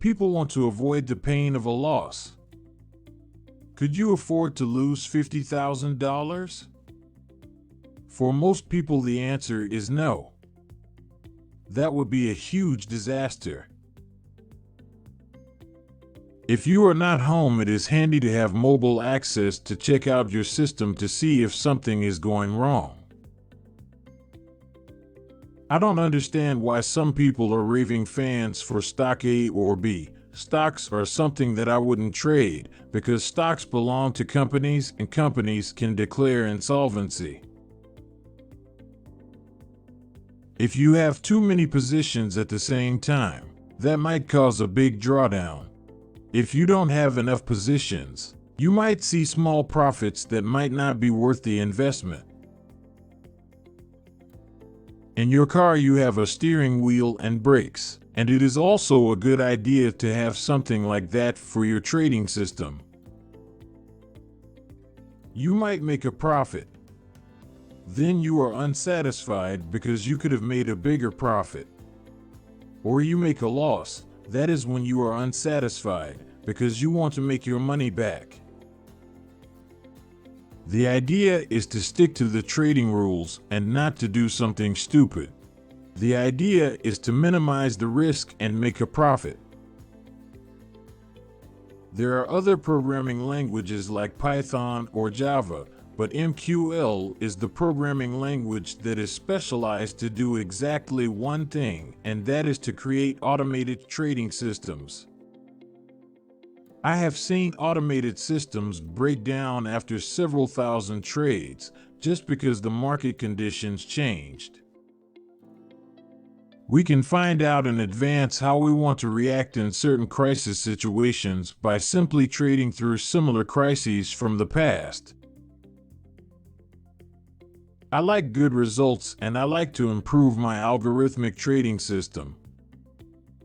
People want to avoid the pain of a loss. Could you afford to lose $50,000? For most people, the answer is no. That would be a huge disaster. If you are not home, it is handy to have mobile access to check out your system to see if something is going wrong. I don't understand why some people are raving fans for stock A or B. Stocks are something that I wouldn't trade because stocks belong to companies and companies can declare insolvency. If you have too many positions at the same time, that might cause a big drawdown. If you don't have enough positions, you might see small profits that might not be worth the investment. In your car, you have a steering wheel and brakes, and it is also a good idea to have something like that for your trading system. You might make a profit. Then you are unsatisfied because you could have made a bigger profit. Or you make a loss. That is when you are unsatisfied because you want to make your money back. The idea is to stick to the trading rules and not to do something stupid. The idea is to minimize the risk and make a profit. There are other programming languages like Python or Java, but MQL is the programming language that is specialized to do exactly one thing, and that is to create automated trading systems. I have seen automated systems break down after several thousand trades just because the market conditions changed. We can find out in advance how we want to react in certain crisis situations by simply trading through similar crises from the past. I like good results and I like to improve my algorithmic trading system.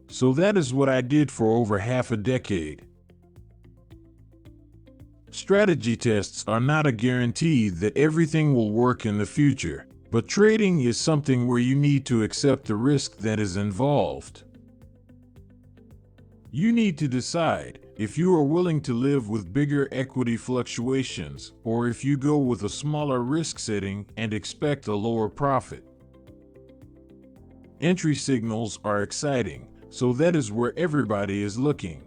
So that is what I did for over half a decade. Strategy tests are not a guarantee that everything will work in the future, but trading is something where you need to accept the risk that is involved. You need to decide if you are willing to live with bigger equity fluctuations or if you go with a smaller risk setting and expect a lower profit. Entry signals are exciting, so that is where everybody is looking.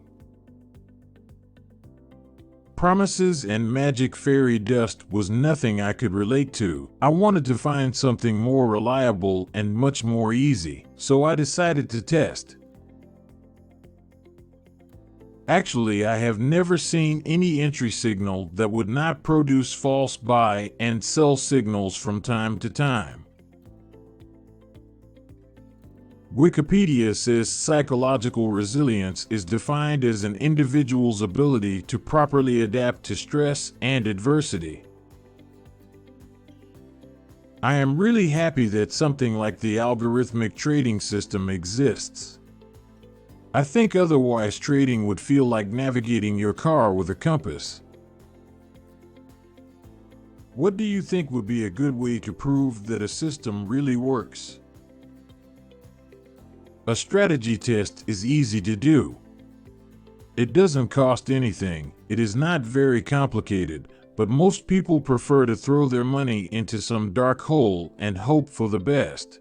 Promises and magic fairy dust was nothing I could relate to. I wanted to find something more reliable and much more easy, so I decided to test. Actually, I have never seen any entry signal that would not produce false buy and sell signals from time to time. Wikipedia says psychological resilience is defined as an individual's ability to properly adapt to stress and adversity. I am really happy that something like the algorithmic trading system exists. I think otherwise trading would feel like navigating your car with a compass. What do you think would be a good way to prove that a system really works? A strategy test is easy to do. It doesn't cost anything, it is not very complicated, but most people prefer to throw their money into some dark hole and hope for the best.